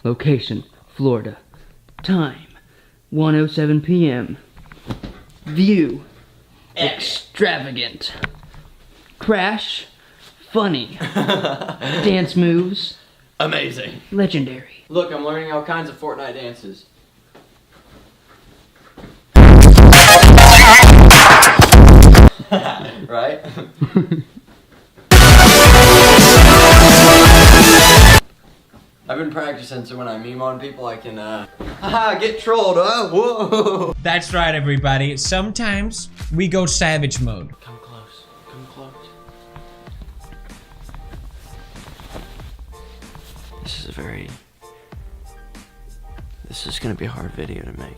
Location, Florida. Time, 1:07 p.m. View, extravagant. Crash, funny. Dance moves, amazing. Legendary. Look, I'm learning all kinds of Fortnite dances. Right? I've been practicing so when I meme on people I can haha, get trolled, whoa. That's right, everybody. Sometimes we go savage mode. Come close, come close. This is gonna be a hard video to make.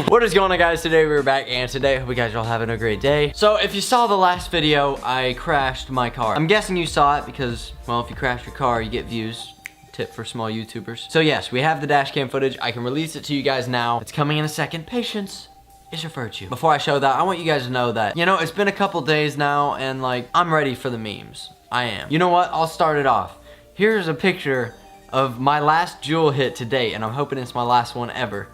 What is going on, guys? Today we're back, and today I hope you guys are all having a great day. So if you saw the last video, I crashed my car. I'm guessing you saw it because, well, if you crash your car, you get views. Tip for small YouTubers. So yes, we have the dash cam footage. I can release it to you guys now. It's coming in a second. Patience is a virtue. Before I show that, I want you guys to know that, you know, it's been a couple days now, and like, I'm ready for the memes. I am. You know what? I'll start it off. Here's a picture of my last jewel hit to date, and I'm hoping it's my last one ever.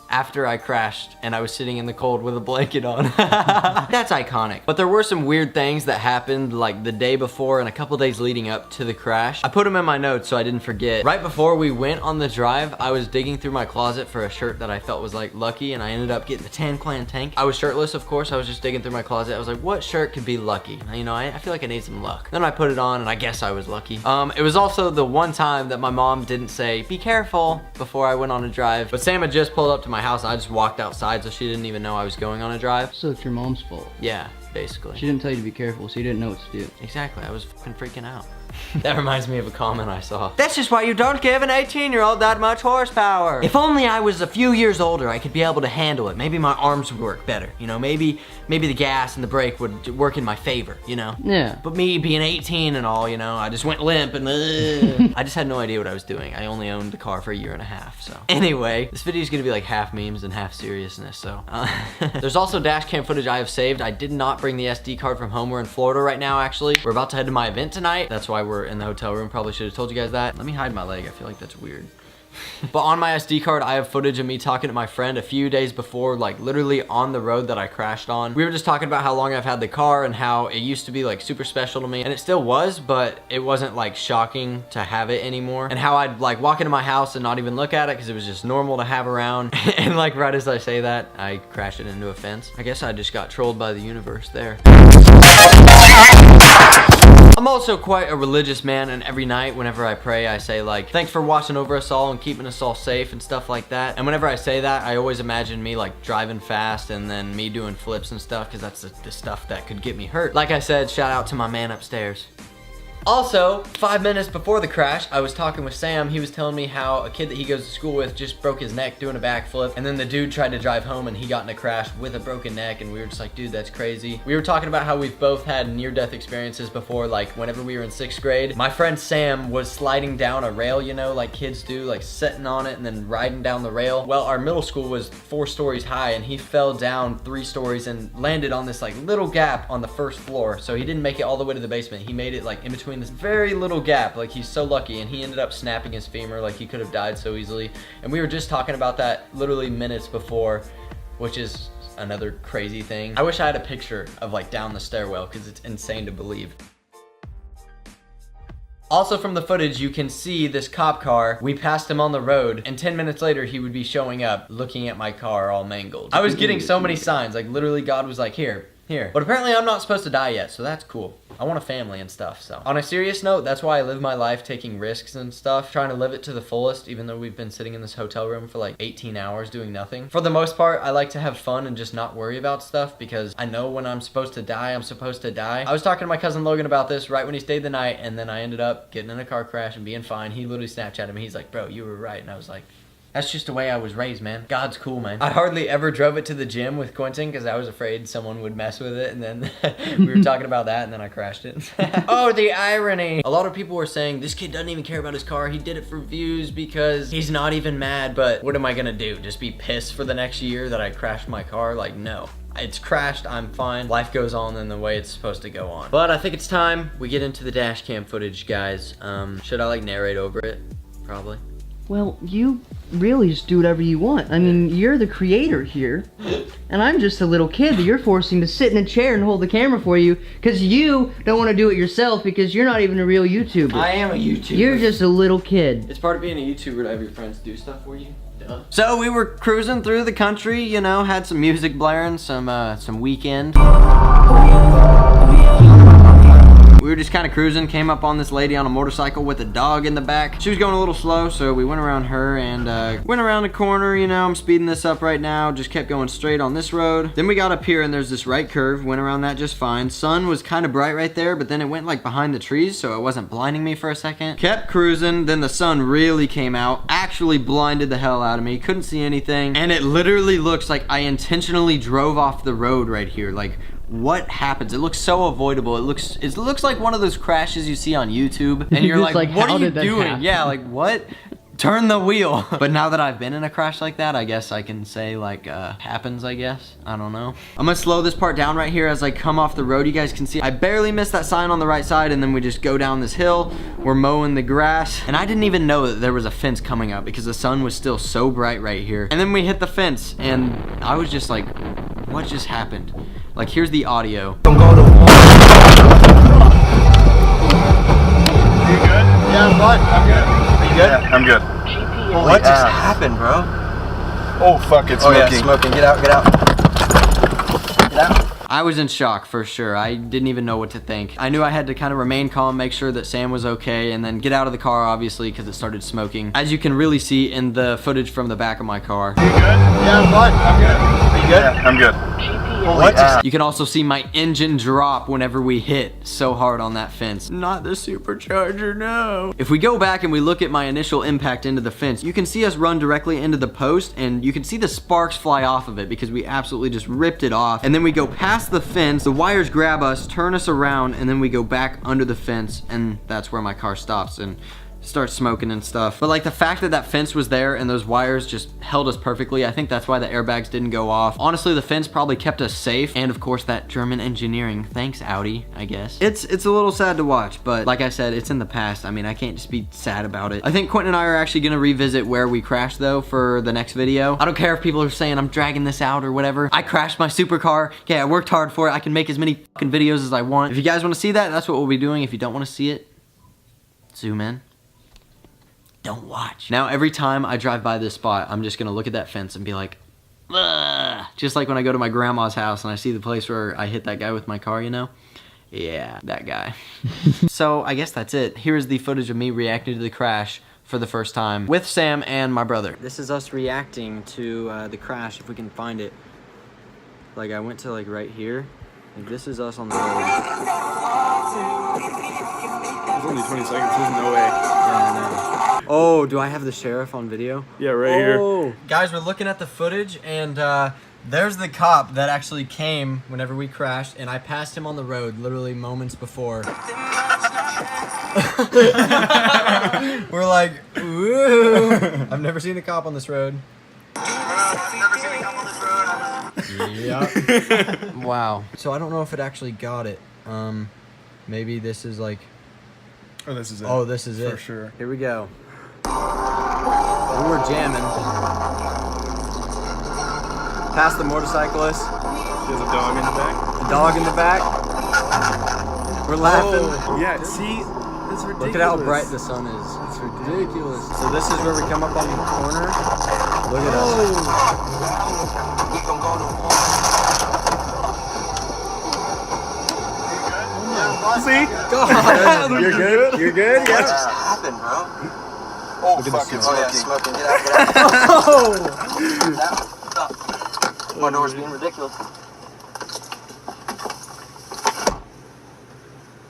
After I crashed and I was sitting in the cold with a blanket on. That's iconic. But there were some weird things that happened like the day before and a couple days leading up to the crash. I put them in my notes so I didn't forget. Right before we went on the drive, I was digging through my closet for a shirt that I felt was like lucky, and I ended up getting the Tan Clan tank. I was shirtless, of course. I was just digging through my closet. I was like, what shirt could be lucky? You know, I feel like I need some luck. Then I put it on and I guess I was lucky. It was also the one time that my mom didn't say, be careful, before I went on a drive. But Sam had just pulled up to my house. I just walked outside, so she didn't even know I was going on a drive. So it's your mom's fault. Yeah, basically. She didn't tell you to be careful, so you didn't know what to do. Exactly, I was fucking freaking out. That reminds me of a comment I saw. That's just why you don't give an 18-year-old that much horsepower. If only I was a few years older, I could be able to handle it. Maybe my arms would work better. You know, maybe the gas and the brake would work in my favor, you know? Yeah. But me being 18 and all, you know, I just went limp and I just had no idea what I was doing. I only owned the car for a year and a half, so. Anyway, this video is gonna be like half memes and half seriousness, so. There's also dash cam footage I have saved. I did not bring the SD card from home. We're in Florida right now, actually. We're about to head to my event tonight. That's why we're in the hotel room. Probably should have told you guys that. Let me hide my leg. I feel like that's weird. But on my SD card, I have footage of me talking to my friend a few days before, like literally on the road that I crashed on. We were just talking about how long I've had the car and how it used to be like super special to me, and it still was, but it wasn't like shocking to have it anymore. And how I'd like walk into my house and not even look at it because it was just normal to have around. And like right as I say that, I crashed it into a fence. I guess I just got trolled by the universe there. I'm also quite a religious man, and every night whenever I pray, I say like, thanks for watching over us all and keeping us all safe and stuff like that. And whenever I say that, I always imagine me like driving fast and then me doing flips and stuff, because that's the stuff that could get me hurt. Like I said, shout out to my man upstairs. Also, 5 minutes before the crash, I was talking with Sam. He was telling me how a kid that he goes to school with just broke his neck doing a backflip, and then the dude tried to drive home and he got in a crash with a broken neck, and we were just like, dude, that's crazy. We were talking about how we've both had near-death experiences before, like whenever we were in 6th grade. My friend Sam was sliding down a rail, you know, like kids do, like sitting on it and then riding down the rail. Well, our middle school was 4 stories high, and he fell down 3 stories and landed on this like little gap on the 1st floor. So he didn't make it all the way to the basement. He made it like in between this very little gap. Like, he's so lucky, and he ended up snapping his femur. Like, he could have died so easily. And we were just talking about that literally minutes before, which is another crazy thing. I wish I had a picture of like down the stairwell, because it's insane to believe. Also from the footage, you can see this cop car. We passed him on the road, and 10 minutes later, he would be showing up, looking at my car all mangled. I was getting so many signs, like literally God was like, here. But apparently I'm not supposed to die yet, so that's cool. I want a family and stuff, so. On a serious note, that's why I live my life taking risks and stuff, trying to live it to the fullest, even though we've been sitting in this hotel room for like 18 hours doing nothing. For the most part, I like to have fun and just not worry about stuff, because I know when I'm supposed to die, I'm supposed to die. I was talking to my cousin Logan about this right when he stayed the night, and then I ended up getting in a car crash and being fine. He literally Snapchatted me. He's like, bro, you were right. And I was like, that's just the way I was raised, man. God's cool, man. I hardly ever drove it to the gym with Quentin because I was afraid someone would mess with it, and then we were talking about that, and then I crashed it. Oh, the irony. A lot of people were saying, this kid doesn't even care about his car. He did it for views because he's not even mad. But what am I gonna do? Just be pissed for the next year that I crashed my car? Like, no. It's crashed, I'm fine. Life goes on in the way it's supposed to go on. But I think it's time we get into the dash cam footage, guys. Should I like narrate over it? Probably. Well, you really just do whatever you want. I mean, you're the creator here, and I'm just a little kid that you're forcing to sit in a chair and hold the camera for you because you don't want to do it yourself because you're not even a real YouTuber. I am a YouTuber. You're just a little kid. It's part of being a YouTuber to have your friends do stuff for you. Duh. So we were cruising through the country, you know, had some music blaring, some Weekend. We were just kind of cruising, came up on this lady on a motorcycle with a dog in the back. She was going a little slow, so we went around her and went around a corner, you know. I'm speeding this up right now, just kept going straight on this road. Then we got up here and there's this right curve, went around that just fine. Sun was kind of bright right there, but then it went like behind the trees, so it wasn't blinding me for a second. Kept cruising, then the sun really came out, actually blinded the hell out of me, couldn't see anything. And it literally looks like I intentionally drove off the road right here. Like, what happens? It looks so avoidable. It looks like one of those crashes you see on YouTube, and you're like, what are you doing? Yeah, like what? Turn the wheel. But now that I've been in a crash like that, I guess I can say like happens, I guess. I don't know. I'm gonna slow this part down right here as I come off the road. You guys can see I barely missed that sign on the right side, and then we just go down this hill. We're mowing the grass, and I didn't even know that there was a fence coming up because the sun was still so bright right here. And then we hit the fence, and I was just like, what just happened? Like, here's the audio. Don't go to war. You good? Yeah, I'm fine. I'm good. Are you good? Yeah, I'm good. What just happened, bro? Oh, fuck, it's smoking. Oh, yeah, smoking. Get out, get out. Get out. I was in shock for sure. I didn't even know what to think. I knew I had to kind of remain calm, make sure that Sam was okay, and then get out of the car, obviously, because it started smoking. As you can really see in the footage from the back of my car. You good? Yeah, I'm fine. I'm good. Are you good? Yeah, I'm good. You can also see my engine drop whenever we hit so hard on that fence. Not the supercharger, no. If we go back and we look at my initial impact into the fence, you can see us run directly into the post, and you can see the sparks fly off of it because we absolutely just ripped it off. And then we go past the fence, the wires grab us, turn us around, and then we go back under the fence, and that's where my car stops and starts smoking and stuff. But like the fact that that fence was there and those wires just held us perfectly, I think that's why the airbags didn't go off. Honestly, the fence probably kept us safe, and of course that German engineering. Thanks, Audi, I guess. It's a little sad to watch, but like I said, it's in the past. I mean, I can't just be sad about it. I think Quentin and I are actually gonna revisit where we crashed though for the next video. I don't care if people are saying I'm dragging this out or whatever. I crashed my supercar. Yeah, I worked hard for it. I can make as many fucking videos as I want. If you guys wanna see that, that's what we'll be doing. If you don't wanna see it, zoom in. Don't watch. Now every time I drive by this spot, I'm just gonna look at that fence and be like, ugh. Just like when I go to my grandma's house and I see the place where I hit that guy with my car, you know? Yeah, that guy. So I guess that's it. Here's the footage of me reacting to the crash for the first time with Sam and my brother. This is us reacting to the crash, if we can find it. Like I went to like right here. Like, this is us on the road. It's only 20 seconds, there's no way. Yeah, I know. Oh, do I have the sheriff on video? Yeah, right here. Guys, we're looking at the footage, and there's the cop that actually came whenever we crashed, and I passed him on the road literally moments before. We're like, ooh. I've never seen a cop on this road. Never seen a cop on this road. Yep. Wow. So I don't know if it actually got it. Maybe this is like... Oh, this is it. Oh, this is it. For sure. Here we go. We were jamming. Past the motorcyclist. She has a dog in the back. The dog in the back. We're laughing. Oh, yeah, see? It's ridiculous. Look at how bright the sun is. It's ridiculous. So this is where we come up on the corner. Look at us. See? God. You're good? You're good? Yeah. What just happened, bro? Oh, fuck, it's smoking. Smoking. Get out, get out. Oh! My door's being ridiculous.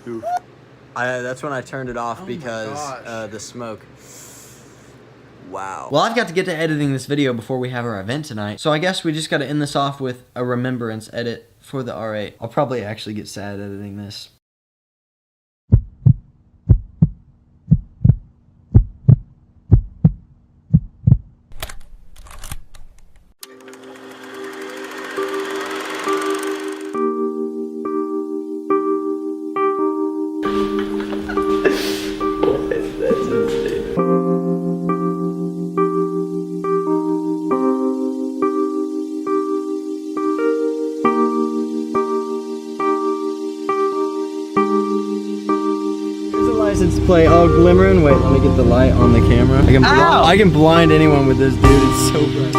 Oof. That's when I turned it off because the smoke. Wow. Well, I've got to get to editing this video before we have our event tonight, so I guess we just got to end this off with a remembrance edit for the R8. I'll probably actually get sad editing this. Here's a license plate all glimmering. Wait, let me get the light on the camera. I can blind anyone with this, dude. It's so bright.